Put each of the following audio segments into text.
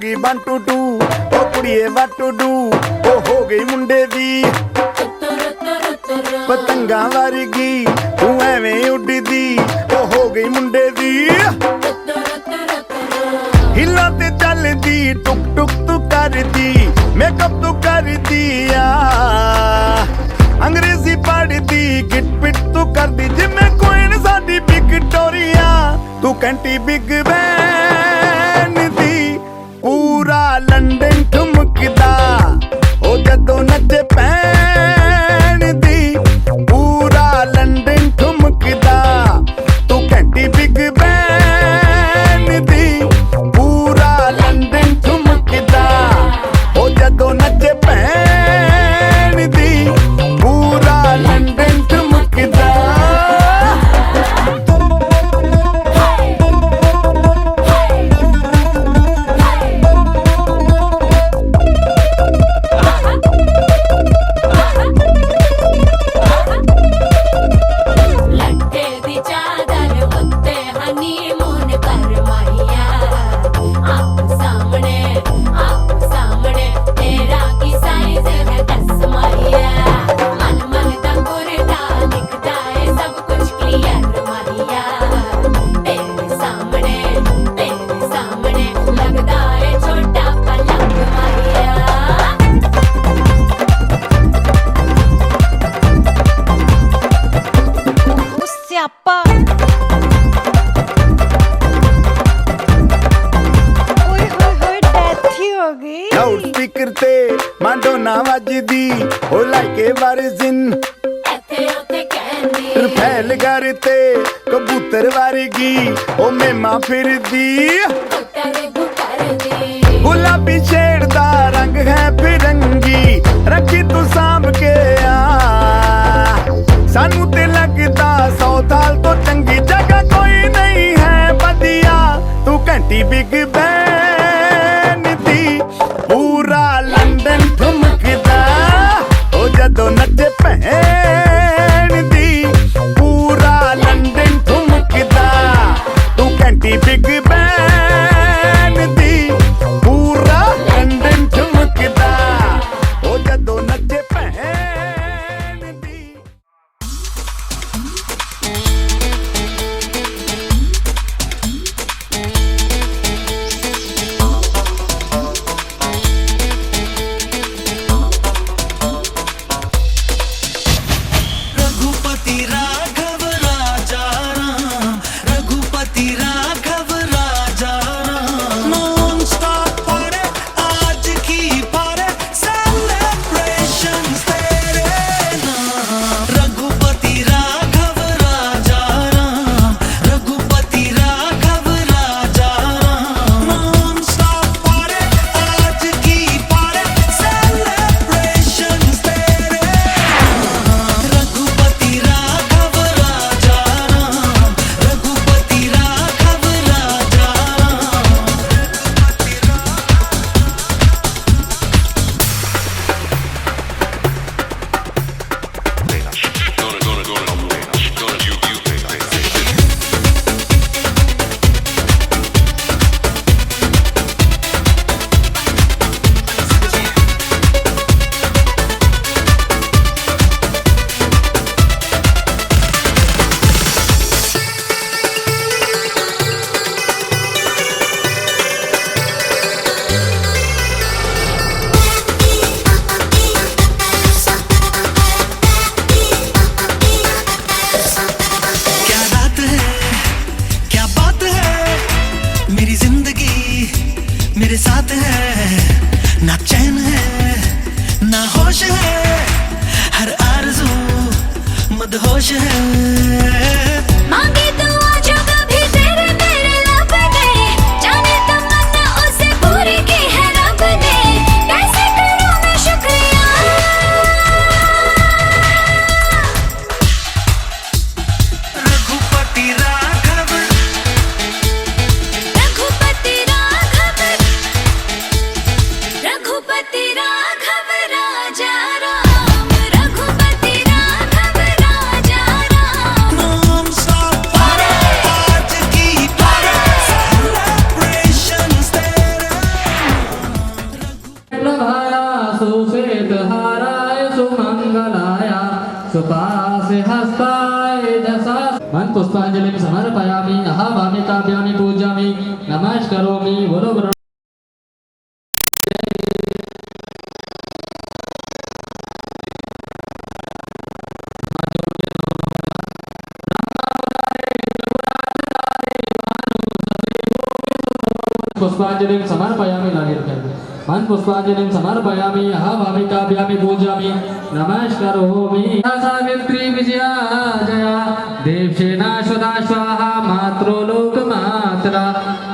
गई 1 2 2 ओ कुड़िए what to do ओ हो गई मुंडे दी पतंगा वर्गी तू एवें उड़दी ओ हो गई मुंडे दी हिला ते चलदी टुक टुक तू करदी मेकअप तू करदी अंग्रेजी पढ़दी गिट पिट तू करदी जिमें कोइन साडी विक्टोरिया तू कैंटी बिग बैन दी पूरा लंदन ठुमकदा ओ जदों नचे पैन दी पूरा लंदन ठुमकदा तू कैंटी बिग बैन दी पूरा लंदन ठुमकदा ओ जदों नचे पैन दी पूरा लंदन ठुमकदा लाउड स्पीकर ते मांडोना वजदी ओ लाइके वारिजिन फैल करते कबूतर वर्गी ओ मेमा फिरदी गुलाबी शेड दा रंग है फिरंगी रखी तू सांभ के सानू ते लगदा 100 साल तो चंगी जगह कोई नहीं है बदिया तू घंटी बिग बैन दी पूरा लंदन ठुमकदा ओ जदों नचे भैन दी पूरा लंदन ठुमकदा तू घंटी बिग बैन दी पूरा लंदन ठुमकदा ओ जदों नचे भैन दी मेरे साथ है ना चैन है ना होश है हर आरज़ू मदहोश है मांगी तो आज कभी तेरे मेरे लब ने जाने तमन्ना उसे पूरी की है रब ने कैसे करूं मैं शुक्रिया रघुपति राघव रघुपति राघव रघुपति राघव राजा राम रघुपति राघव राजा राम सुपासे हस्ताय दशा मन पुष्पांजलिं समर्पयामि अहवामि काव्यामि पूज्यामि नमस्करोमि बोलो बोलो पुष्पांजलिं समर्पयामि मन पुष्पांजलिं समर्पयामि अहवामि काव्यामि पूज्यामि नमस्करोमि सावित्री विजया जया देवसेना सदा स्वाहा मात्रो लोकमात्रा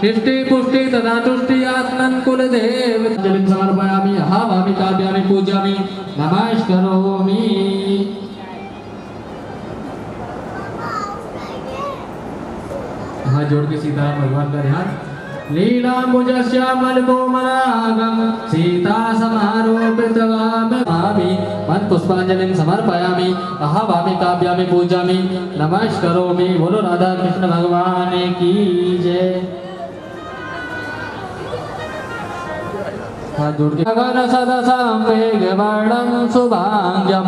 इष्टि पुष्टि तथा तुष्टि आत्मन कुलदेव अंजलिं समर्पयामि अहवामि काव्यामि पूज्यामि नमस्करोमि हाथ जोड़ के सीताराम भगवान का ध्यान लीलाम्बुजश्यामल कोमलांगं सीता समारोपितवामि मन पुष्पांजलिं समर्पयामि अहवामि काव्यामि पूज्यामि नमस्करोमि बोलो राधा कृष्ण भगवान की जय हाथ जोड़ के गगन सदसं मेघवर्णं शुभांगं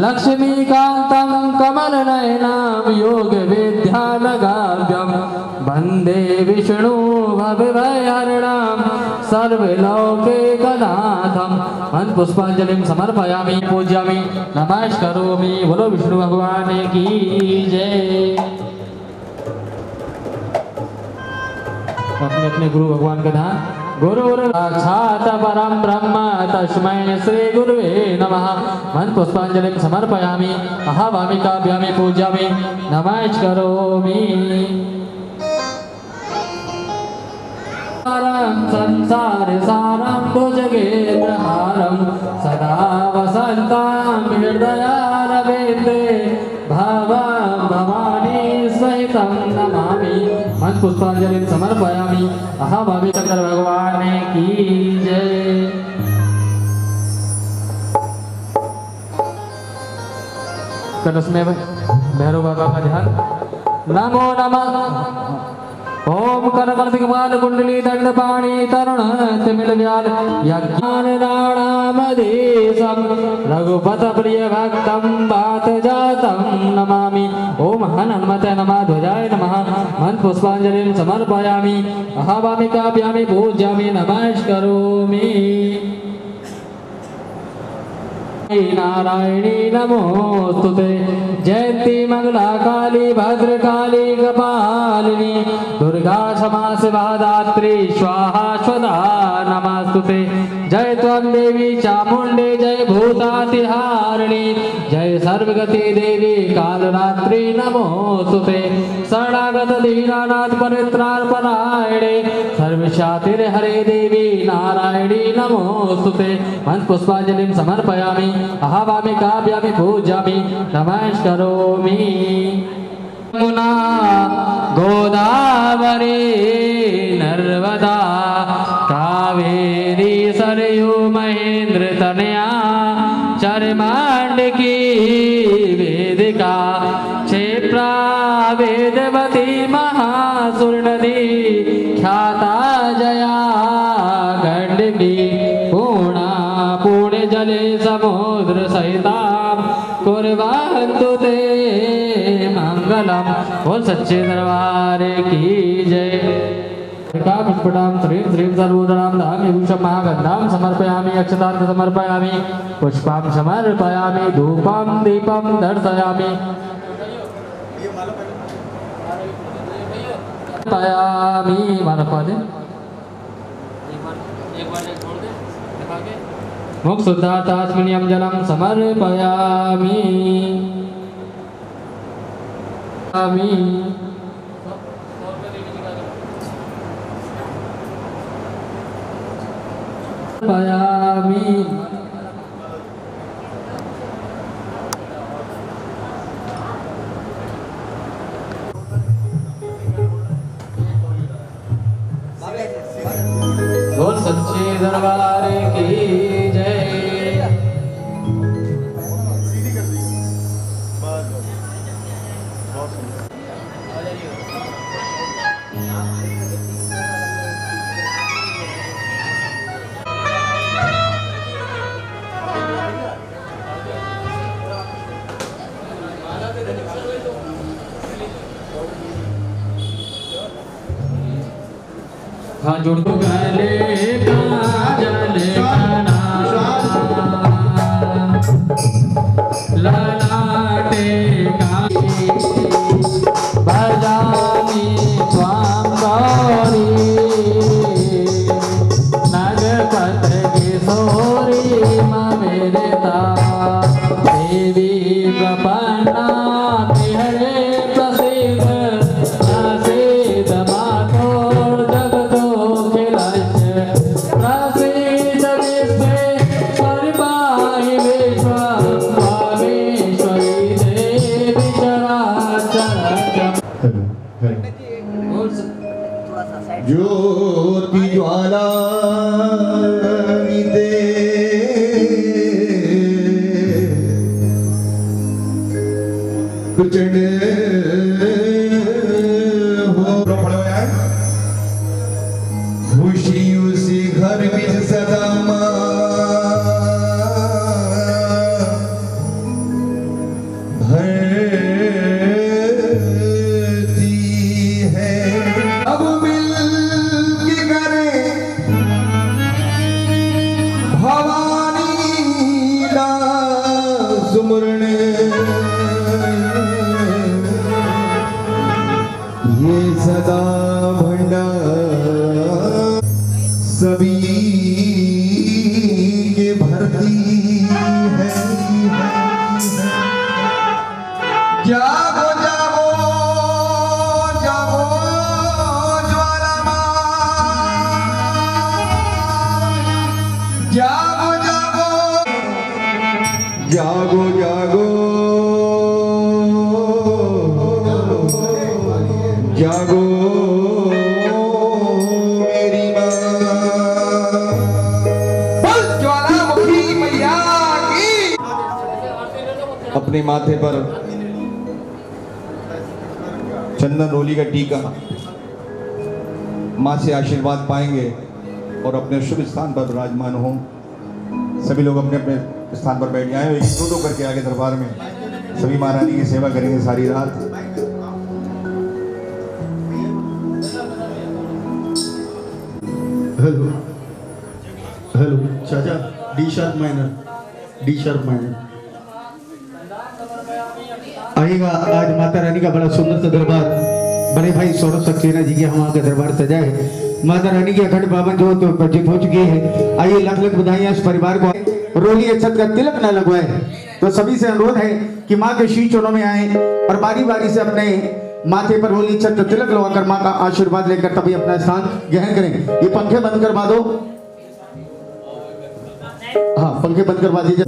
लक्ष्मीकान्तं कमलनयनं योगविद्यानगाभ्यं वन्दे विष्णु भवभयहरणं सर्वलौकिकनाथं मन पुष्पांजलिं समर्पयामि पूज्यामि नमस्करोमि बोलो विष्णु भगवान की जय अपने अपने गुरु भगवान का ध्यान गुरुर् साक्षात् परं ब्रह्म तस्मै श्री गुरुवे नमः मन पुष्पांजलिं समर्पयामि अहवामि काव्यामि पूज्यामि नमस्करोमि संसार सारं भुजगेन्द्रहारं सदा वसन्तं हृदयारविन्दे भवं भवानी सहितं नमामि मन पुष्पांजलिं समर्पयामि अहवामि शंकर भगवान की जय कलश में भैरव बाबा का ध्यान नमो नमः ओम करकर्तिकपाल कुंडली दंडपाणि तरुण तिमिल व्याल यज्ञान राणामधीशं रघुपत प्रिय भक्तं बात जातं नमामि ओम हनुमते नमः ध्वजाय नमः मन पुष्पांजलिं समर्पयामि अहवामि काव्यामि पूज्यामि नमस्करोमि नारायणी नमोस्तुते जयंती मंगला काली भद्रकाली कपालिनी दुर्गा क्षमा शिवा दात्री स्वाहा स्वधा नमस्तुते जय त्वं देवी चामुंडे जय भूतातिहारिणी जय सर्वगति देवी कालरात्रि नमोस्तुते शरणागत दीनानाथ परित्राणपरायणे सर्वशातिर हरे देवी नारायणी नमोस्तुते मन पुष्पांजलिं समर्पयामि अहवामि काव्यामि पूज्यामि नमस्करोमि यमुना गोदावरी नर्मदा कावेरी सरयू महेंद्र तनया चरमांडकी वेदिका क्षिप्रा वेदवती महासुर नदी ख्याता जया गंडकी पूर्णा पुण्य जले समुद्र सहितां कुर्वन्तु ते मंगलम बोल सच्चे दरबार की जय पुष्पटां श्रीं श्रीं सर्वोदरां धाम विभूषं महागन्धां समर्पयामि अक्षतार्घ्य समर्पयामि पुष्पां समर्पयामि धूपं दीपं दर्शयामि समर्पयामि माला पा दे मुख शुद्धातास्मिनियं जलं समर्पयामि समर्पयामि बोल सच्चे दरबार की जय हाथ जोड़ दो गले काजल ललाटे भजामि त्वां गौरी नगपत किशोरी ममेरिता देवी प्रपन्ना हरे प्रसीद प्रसीद मातो जगदोखिलस्य प्रसीद विश्वेश्वरि पाहि विश्वमेश्वरी देवी चराचरम्। ज्योति ज्वाला दे कुचड़ हो खुशी उसी घर में सदा भरती है। अब मिल के करें भवानी ला सुमरण ये सदा भंडार सभी के भरती है। जागो जागो जागो ज्वाला माँ, जागो जागो जागो जागो जागो मेरी माँ। बोल ज्वालामुखी मैया की। अपने माथे पर चंदन रोली का टीका माँ से आशीर्वाद पाएंगे और अपने शुभ स्थान पर विराजमान हों। सभी लोग अपने अपने स्थान पर बैठ जाएं। एक दो करके आगे दरबार में सभी महारानी की सेवा करेंगे सारी रात। हेलो हेलो चाचा, D sharp minor, D sharp minor. आइएगा, आज माता रानी का बड़ा सुंदर सा दरबार बड़े भाई सौरभ सक्सेना जी के वहाँ का दरबार सजा है। माता रानी की अखंड पावन ज्योत तो प्रज्वलित हो चुकी है। आइए लाख लाख बधाइयां इस परिवार को। रोली अक्षत का तिलक न लगवाए तो सभी से अनुरोध है कि माँ के शीश चरणों में आए और बारी बारी से अपने माथे पर रोली अक्षत का तिलक लगाकर माँ का आशीर्वाद लेकर तभी अपना स्थान ग्रहण करें। ये पंखे बंद करवा दो। हाँ, पंखे बंद करवा दीजिए।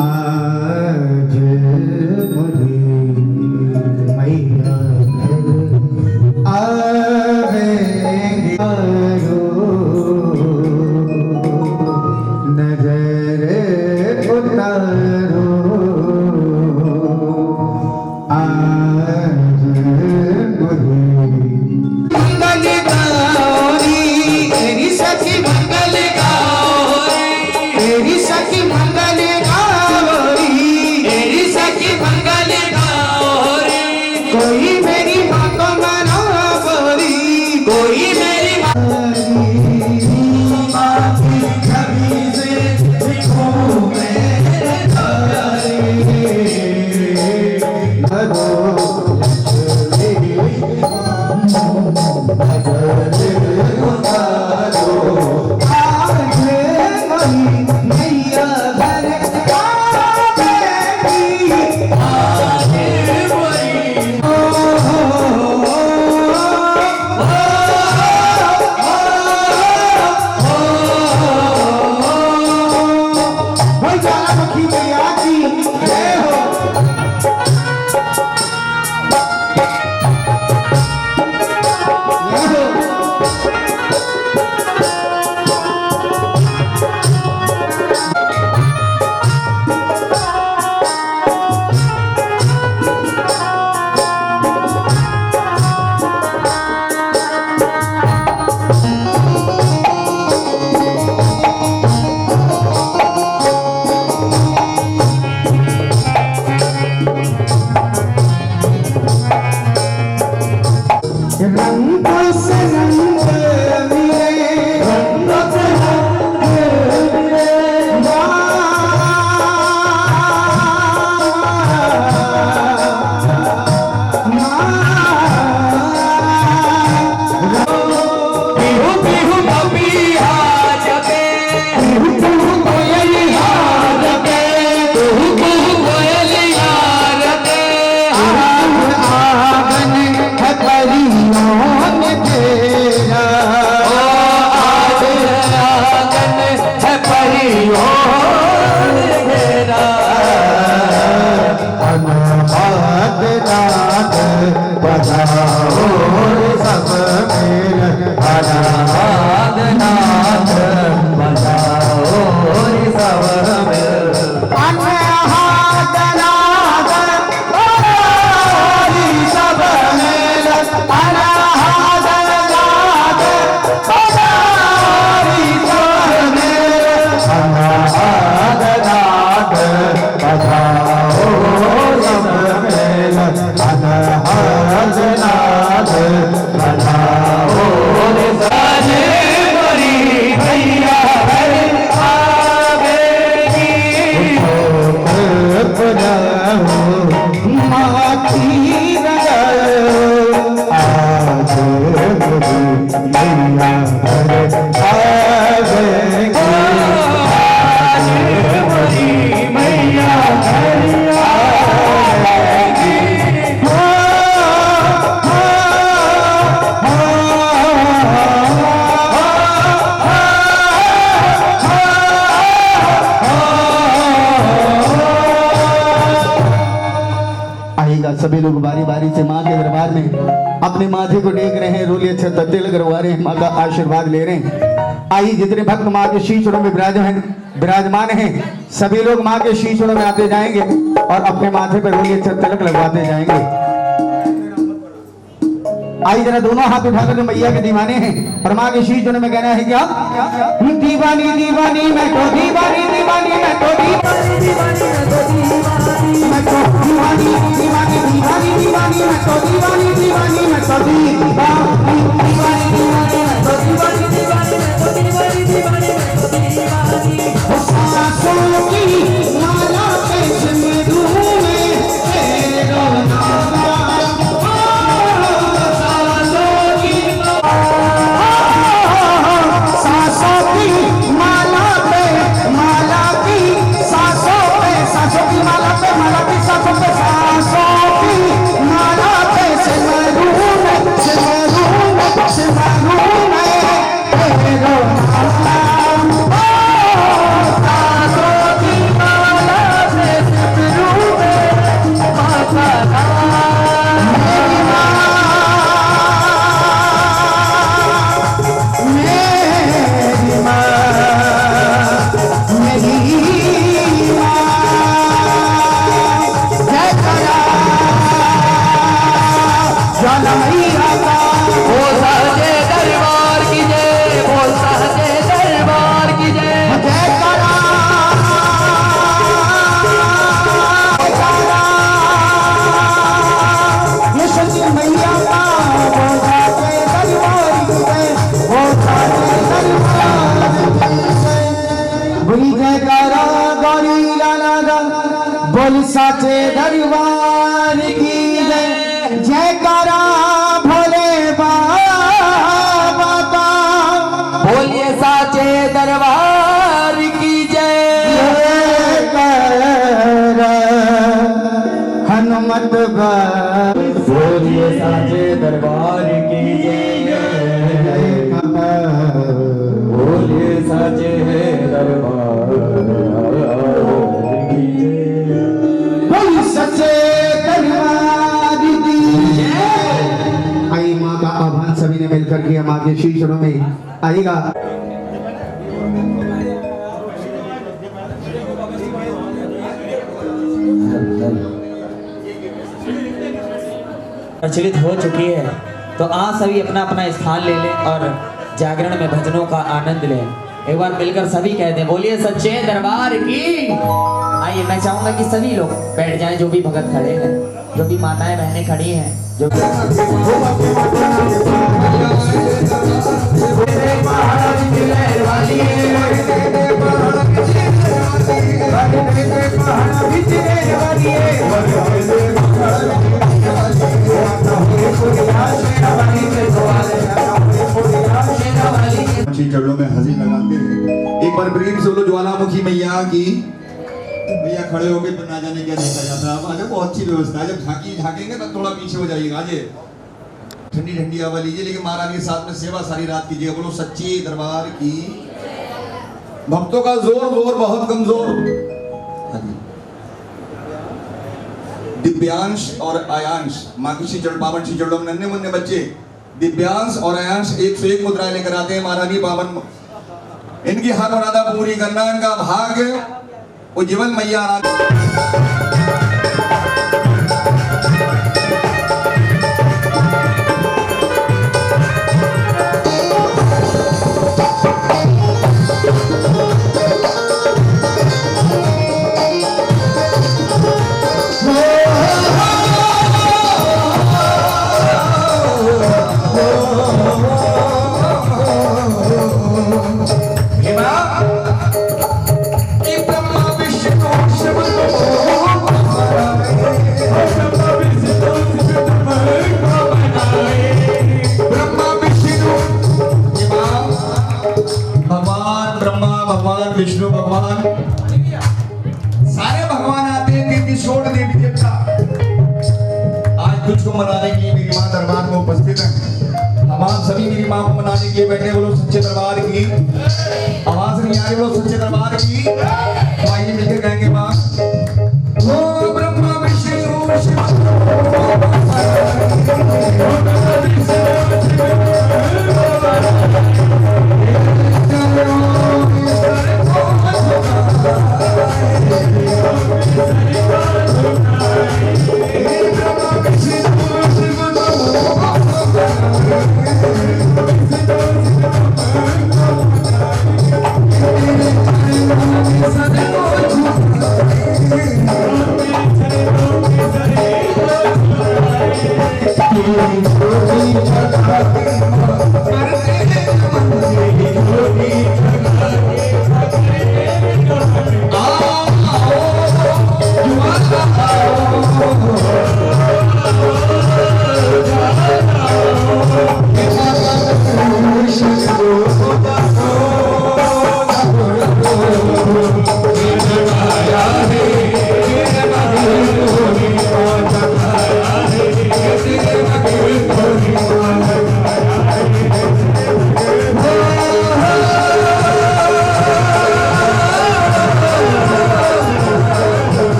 आज मुझे मैया आवेंगे नजर उतारो आज मुझे मंगल गौरी तेरी सखी मंगल गौरी तेरी सखी मंगल गौरी तेरी सखी मंगल गौरी कोई मेरी माँ को मना गोरी कोई मेरी माँ की छवि से दिखूं मैं मैया बजाओ रे सब मेल अनाथ नाथ बजाओ रे सब मेल अनाथ नाथ रे सब मेल अनाथ नाथ बजाओ रे सब मेल अनाथ नाथ बजाओ सब मेल अनाथ नाथ बजाओ रे साजे बड़ी भैया हरे आवेगी माटी गयो आज भैया हरे आवेगी आज बड़ी भैया हरे आएगा। सभी लोग बारी बारी से माँ के दरबार में अपने माथे को टेक रहे हैं, रोली अच्छे तिलक करवा रहे हैं, माँ का आशीर्वाद ले रहे हैं। आई जितने भक्त माँ के शीशों में विराजमान हैं, सभी लोग माँ के शीशों में आते जाएंगे और अपने माथे पर रोली अच्छे तिलक लगवाते जाएंगे। आई जरा दोनों हाथ उठाकर जो मैया के दीवाने हैं और माँ के शीश में कहना है क्या? दीवानी दीवानी मैं तो दीवानी दीवानी मैं तो दीवानी दीवानी मैं तो दीवानी दीवानी दीवानी दीवानी मैं तो दीवानी दीवानी मैं तो दीवानी दीवानी दीवानी मैं तो दीवानी दीवानी मैं तो दीवानी दीवानी मैं तो दीवानी सांसों की माला पे सिंदूर में तेरा नाम बोल साचे दरबार की जय जयकारा भोले बाबा का बोलिए साचे दरबार की जय जयकारा हनुमत बोलिए साचे दरबार की जय बोलिए साचे दरबार सच्चे दरबार की आई माँ का आह्वान सभी ने मिलकर किया। माँ के शीशों में आएगा। प्रचलित हो चुकी है तो आप सभी अपना अपना स्थान ले लें और जागरण में भजनों का आनंद लें। एक बार मिलकर सभी कह दें बोलिए सच्चे दरबार की। आइए मैं चाहूंगा कि सभी लोग बैठ जाएं, जो भी भगत खड़े हैं, जो भी माताएं बहनें खड़ी हैं, जो चरणों में हंसी लगाते हैं। एक बार प्रेम से बोलो ज्वालामुखी मैया की। भैया खड़े होके तो ना जाने क्या देखा जाता है। आज बहुत अच्छी व्यवस्था है। जब झांकेंगे तब थोड़ा पीछे हो जाइएगा। आज ठंडी ठंडी हवा लीजिए, लेकिन महारानी के साथ में सेवा सारी रात कीजिएगा। बोलो सच्चे दरबार की। भक्तों का जोर जोर बहुत कमजोर। दिव्यांश और आयांश, माँ की शीचड़ पावन शीचड़ों में नन्हे मुन्ने बच्चे दिव्यांश और आयांश 101 मुद्राएं लेकर आते हैं महारानी पावन। इनकी हक मुरादा पूरी करना, इनका भाग्य उज्जवल मैया विष्णु भगवान, सारे भगवान आते हैं, देवी छोड़ देवी देवता आज तुझको मनाने के लिए मेरी मां दरबार में उपस्थित है। तमाम सभी मेरी मां को मनाने के लिए बैठे, बोलो सच्चे दरबार की आवाज नहीं आ रही, बोलो सच्चे दरबार की। तो आइए मिलकर गाएंगे मां ओ ब्रह्मा विष्णु शिव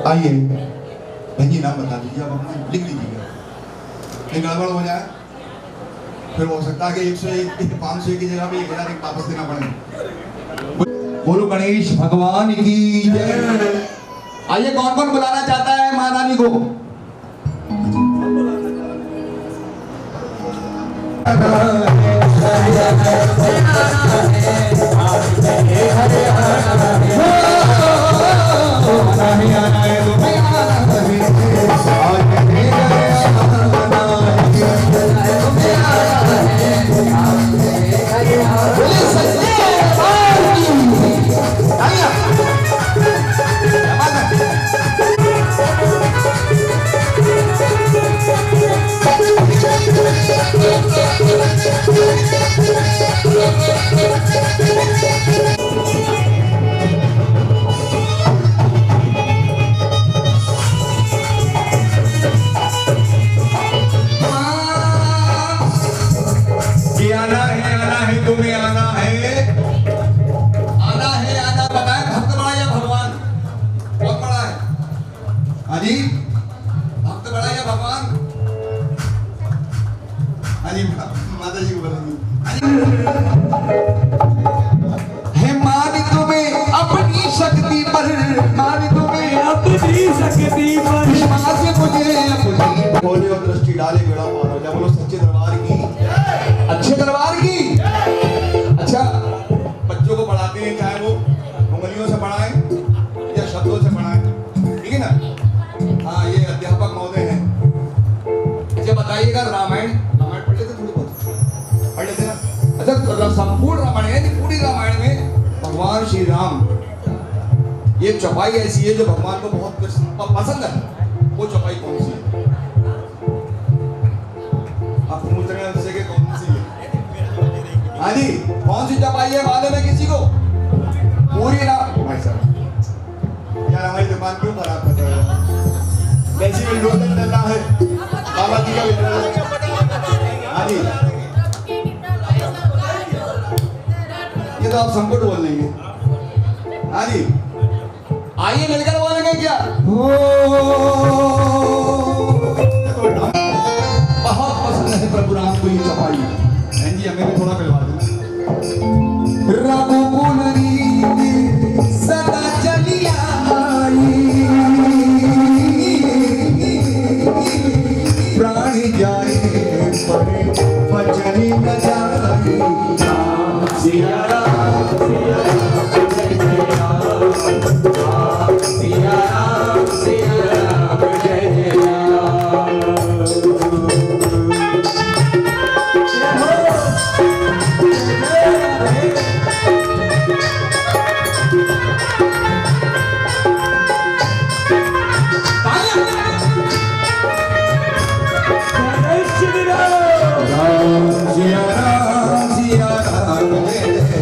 आइए बहन जी नाम बता दीजिए, आप अपना लिख लीजिएगा, कहीं गड़बड़ हो जाए फिर हो सकता है कि 101 500 की जगह पे 1000 एक वापस देना पड़े। बोलो गणेश भगवान की जय। आइए कौन कौन बुलाना चाहता है महारानी को? हरे है मान तुम्हें अपनी शक्ति पर, मान तुम्हें अपनी शक्ति पर, विश्वास मुझे अपनी खोले और दृष्टि डाले बेड़ा पार हो जाए। बोलो सच्चे दरबार की, अच्छे दरबार की। अच्छा, बच्चों को पढ़ाते हैं चाहे वो उंगलियों से पढ़ाएं या शब्दों से पढ़ाएं, ठीक है ना? हाँ, ये अध्यापक महोदय हैं। अच्छा बताइएगा, रामायण पढ़ लेते, थोड़ी बहुत पढ़ लेते ना? अच्छा, संपूर्ण रामायण है, पूरी रामायण में भगवान श्री राम, ये चौपाई ऐसी है जो भगवान को बहुत पसंद है। वो चौपाई कौन सी है? आप पूछ रहे हैं उससे कि कौन सी है? हाँ जी, कौन सी चौपाई है मालूम है किसी को? पूरी राम। भाई साहब यार, हमारी दुकान क्यों खराब कर रहे हैं? कैसी विंडोज चलना है बाबा जी का विंडोज। हाँ जी, ये तो आप संकट बोल लेंगे। हाँ जी, आइए मिलकर बोलेंगे क्या? बहुत पसंद है प्रभु राम को ये चौपाई। बहन जी, हमें भी थोड़ा मिलवा देना। रघुकुल रीति सदा चली आई, प्राण जाए पर बचनी न जाए। सिया राम, सिया राम, जय जय राम। सिया राम, सिया राम, जय जय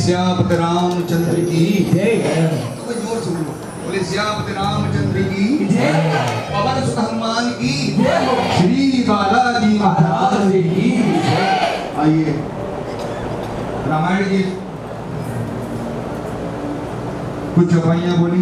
श्यामत रामचंद्र की जय। जोर से बोलो, बोले श्यामत रामचंद्र की जय। पवन सुत हनुमान की जय। श्री बालाजी महाराज की जय। आइए रामायण की कुछ चौपाइयां बोली।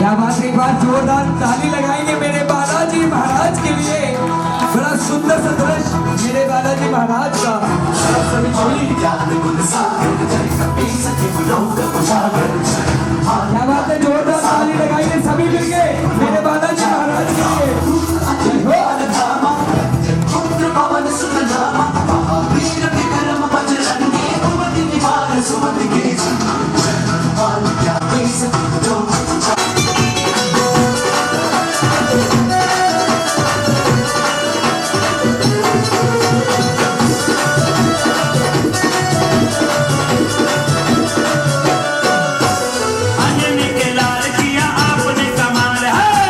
क्या बात, एक बार जोरदार ताली लगाएंगे मेरे बालाजी महाराज के लिए। बड़ा सुंदर सा दृश्य मेरे बालाजी महाराज का। सभी क्या बात है, जोरदार ताली लगाएंगे सभी मिलके मेरे बालाजी महाराज के लिए। अंजनी के लाल किया आपने कमाल है।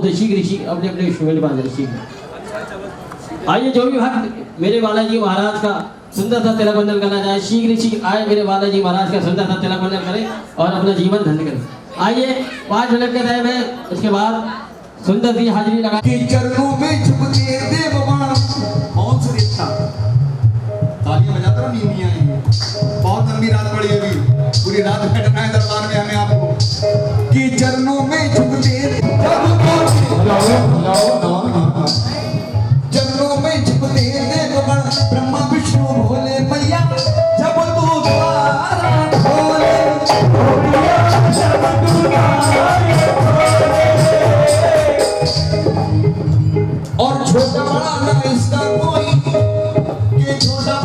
तो शीघ्र अपने अपने इंस्ट्रूमेंट बांधे शीघ्र। आइए जो भी भक्त मेरे बालाजी महाराज का सुंदर सा तिलक बंधन करना चाहे शीघ्र आए मेरे बालाजी महाराज का सुंदर सा तिलक बंधन करें और अपना जीवन धन्य करें। आइए 5 मिनट के टाइम है, उसके बाद सुंदर सी हाजिरी लगा के चरणों में झुकते देव बाण बहुत से देखता तालियां बजाता रहो, नींद नहीं आई, बहुत लंबी रात पड़ी अभी, पूरी रात बैठना है दरबार में हमें आपको। के चरणों में झुकते चरणों में झुकते देव बाण ब्रह्मा विष्णु भोले मैया जब तू द्वार खोले जब तू द्वार और छोटा बड़ा ना इसका कोई ये छोटा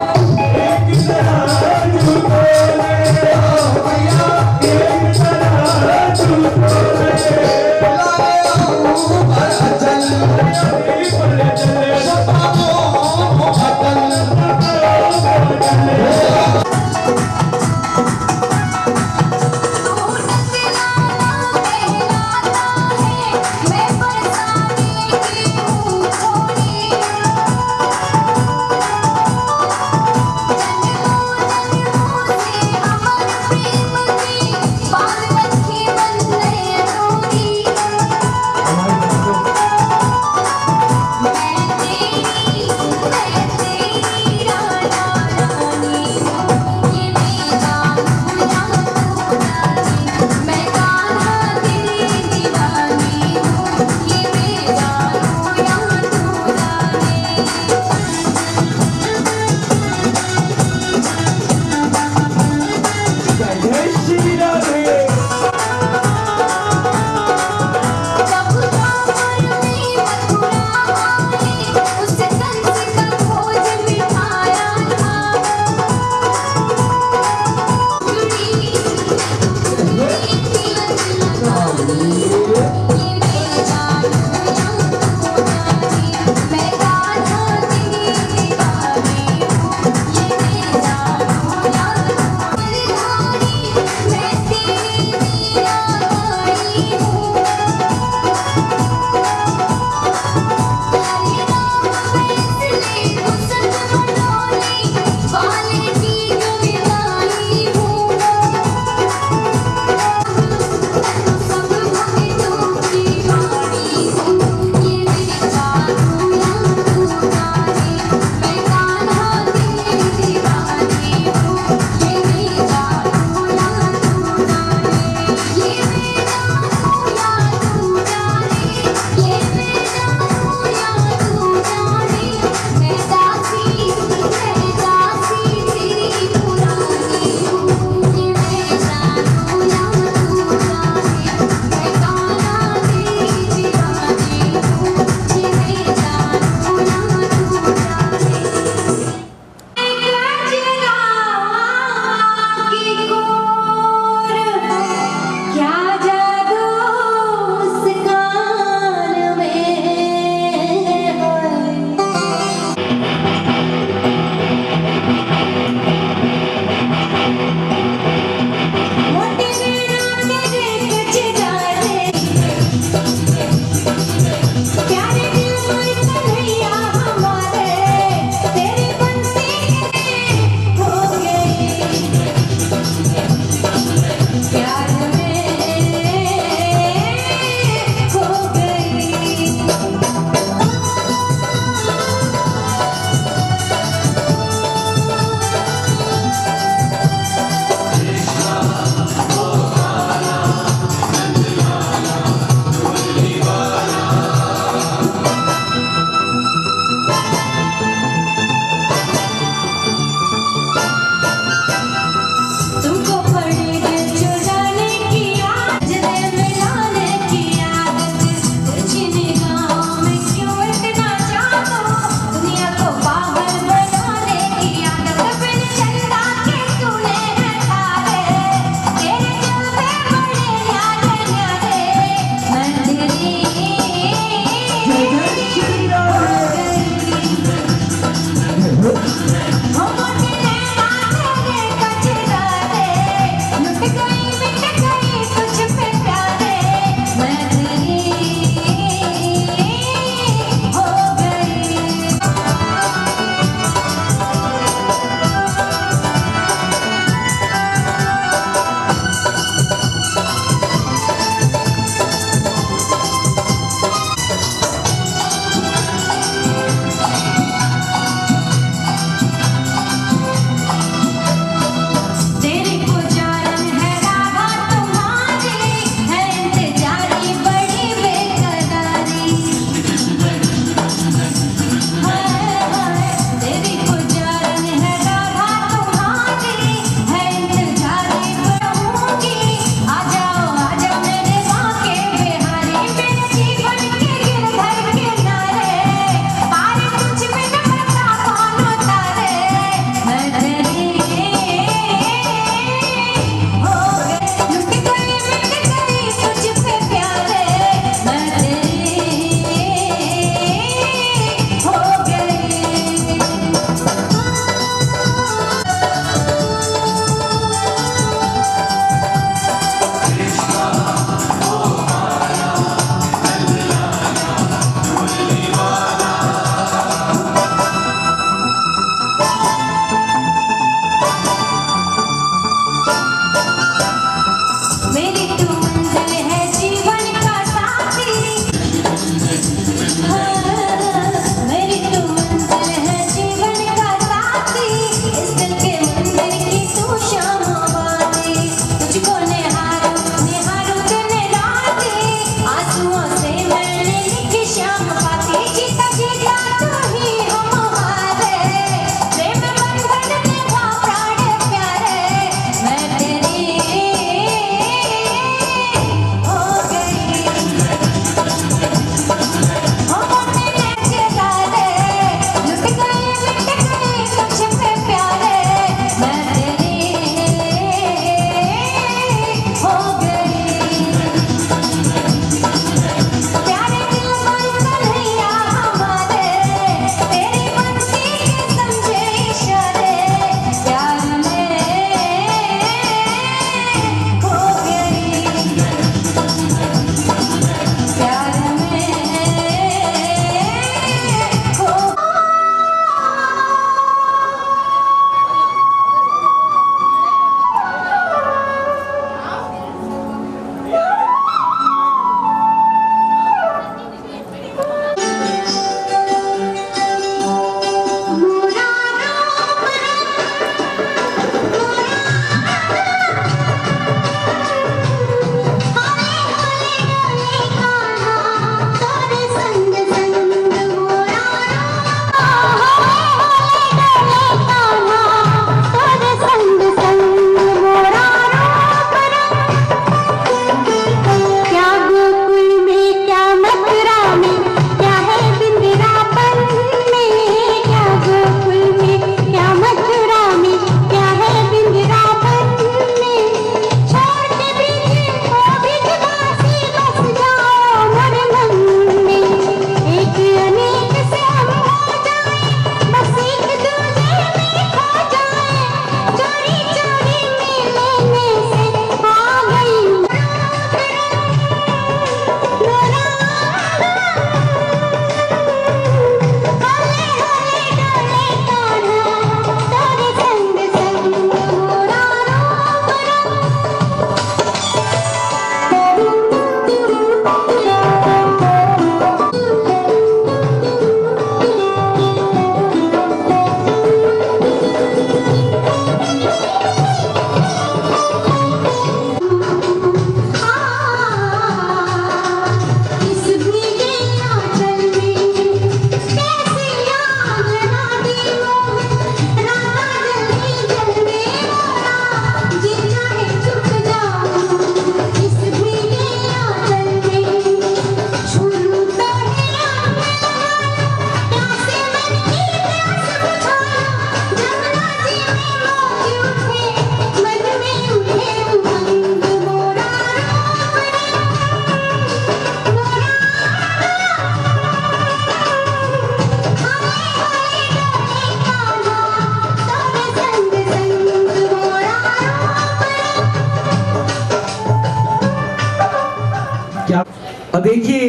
और देखिए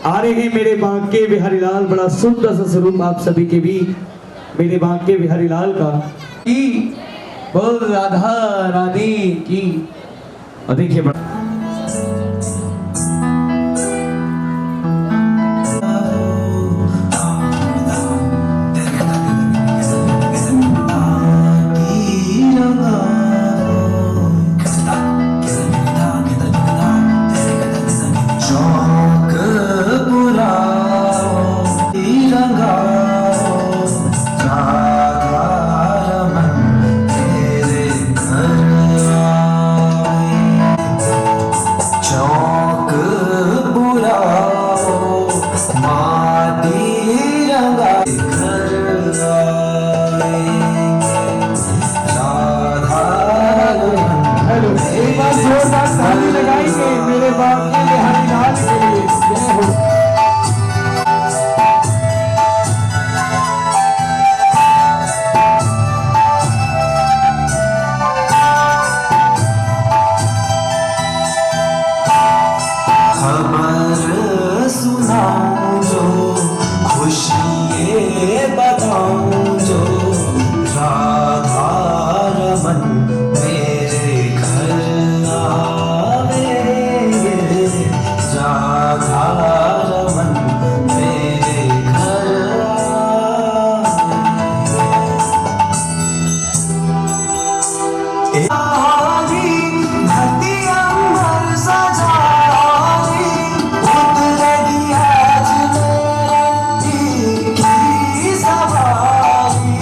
आ रहे हैं मेरे बांके बिहारी लाल, बड़ा सुंदर सा स्वरूप आप सभी के बीच मेरे बांके बिहारी लाल का की बोल राधा रानी की। और देखिए बड़ा मेरे बांके बिहारी लाल के लिए जय हो। खबर सुनाऊं जो खुशियाँ बताऊं जो राधा रमन मेरे घर आवेंगे, राधा रमन मेरे घर आवेंगे। धरती अंबर सजाई उतरेगी आज मेरी की सवारी।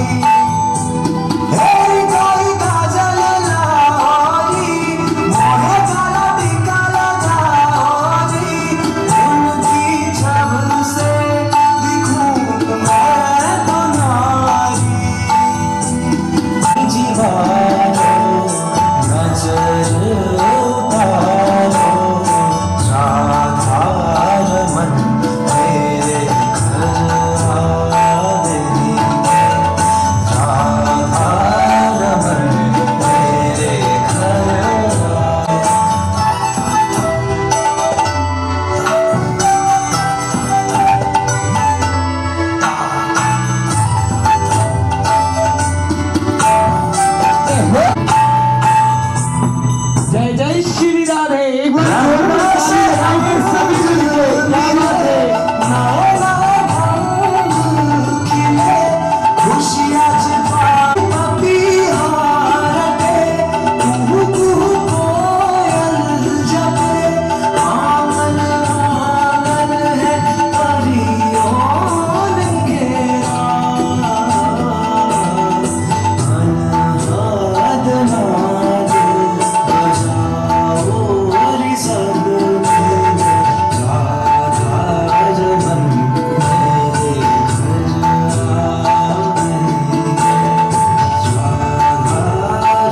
हे कोई काजल लाई मोहे काला टीका लगाई, उनकी छब से दिखूं मैं तो नारी। जीवानो नजर उतारो, राधा रमन मेरे घर आवेगी, राधा रमन मेरे घर आवेगी। जय जय श्री राधे। एक बार जोरदार ताली लगाएंगे सभी मिलके। क्या बात है। खुशियाँ छिपाई पपीहार के, कुहू कुहू कोयल जपे, आंगन आंगन है परियों ने घेरा। अनहद नाद बजाओ रे सब में, राधा रमन मेरे घर आवेगी, राधा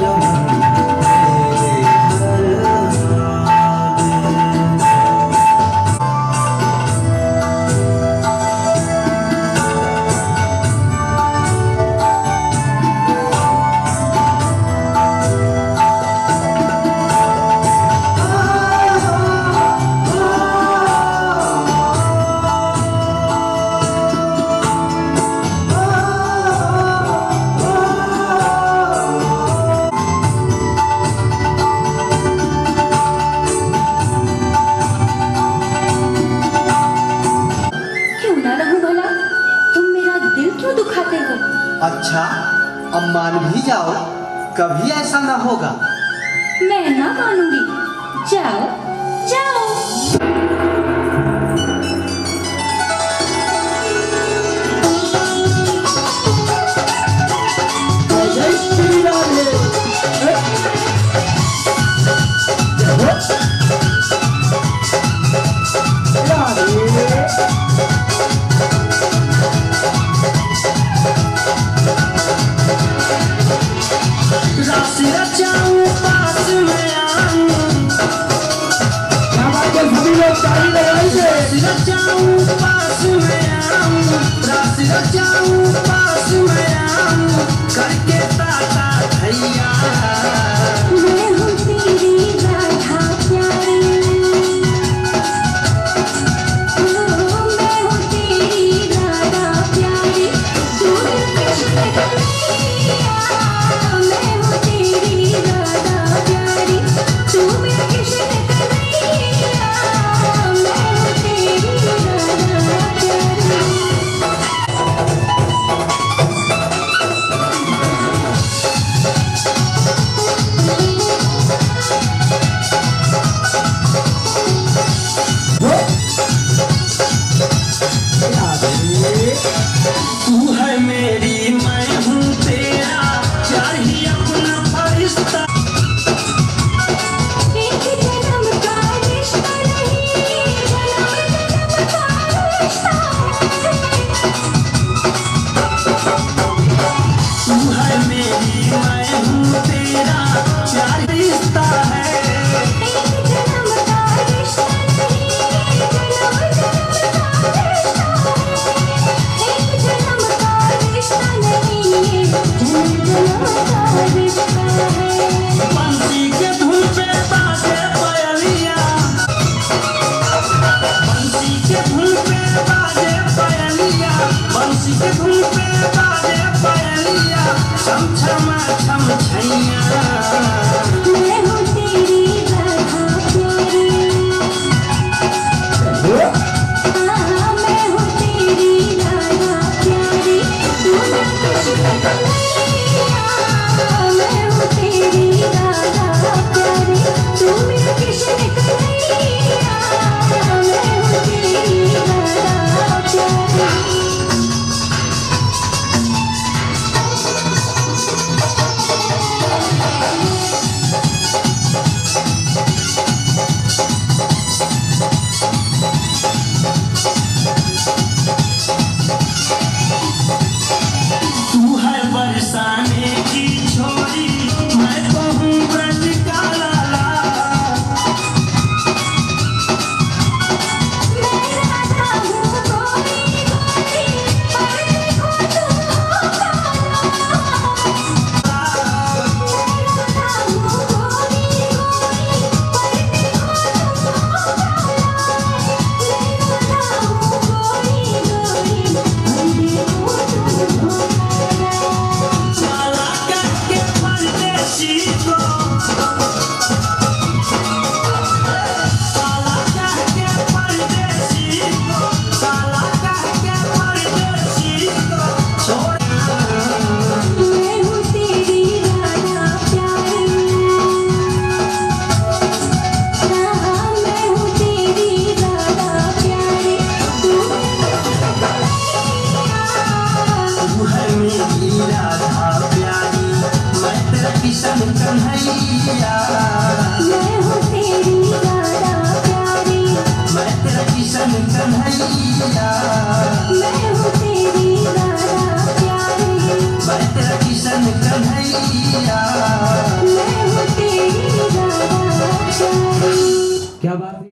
रमन मेरे घर आवेगी। क्यों ना रहूं भला, तुम मेरा दिल क्यों दुखाते हो। अच्छा, अब मान भी जाओ, कभी ऐसा ना होगा। मैं ना मानूंगी, जाओ जाओ। जय श्री राधे। राशि रचाऊं पास में आऊं, क्या बात है सभी लोग। तू है मेरी मैं हूँ तेरा प्यार रिश्ता है एक जन्म का रिश्ता नहीं जन्म जन्म का रिश्ता नहीं जन्म का रिश्ता है बंसी के धुन पे बाजे पयलिया बंसी के धुन पे बाजे पयलिया बंसी के धुन पे बाजे पयलिया छम छमा छम छैया मैं हूँ तेरी राधा प्यारी मैं हूँ तेरी राधा प्यारी तू ना कृष्ण कन्हैया मैं हूँ तेरी राधा प्यारी तू मेरा कृष्ण कन्हैया मैं हूँ तेरी राधा प्यारी तू है बरसाने की छोरी मैं तो हूँ ब्रज का लाला मैं राधा हूँ गोरी गोरी पर देखो तुम हो काला मैं राधा हूँ गोरी गोरी पर देखो तुम हो काला मैं राधा हूँ गोरी गोरी पर देखो तुम हो काला काला करके परदेसी को काला करके परदेसी को काला करके परदेसी को छोड़ मैं हूँ तेरी राधा प्यारी मैं हूँ तेरी राधा प्यारी तू है मेरी राधा प्यारी मैं तेरा किशन कन्हैया मैं हूँ तेरी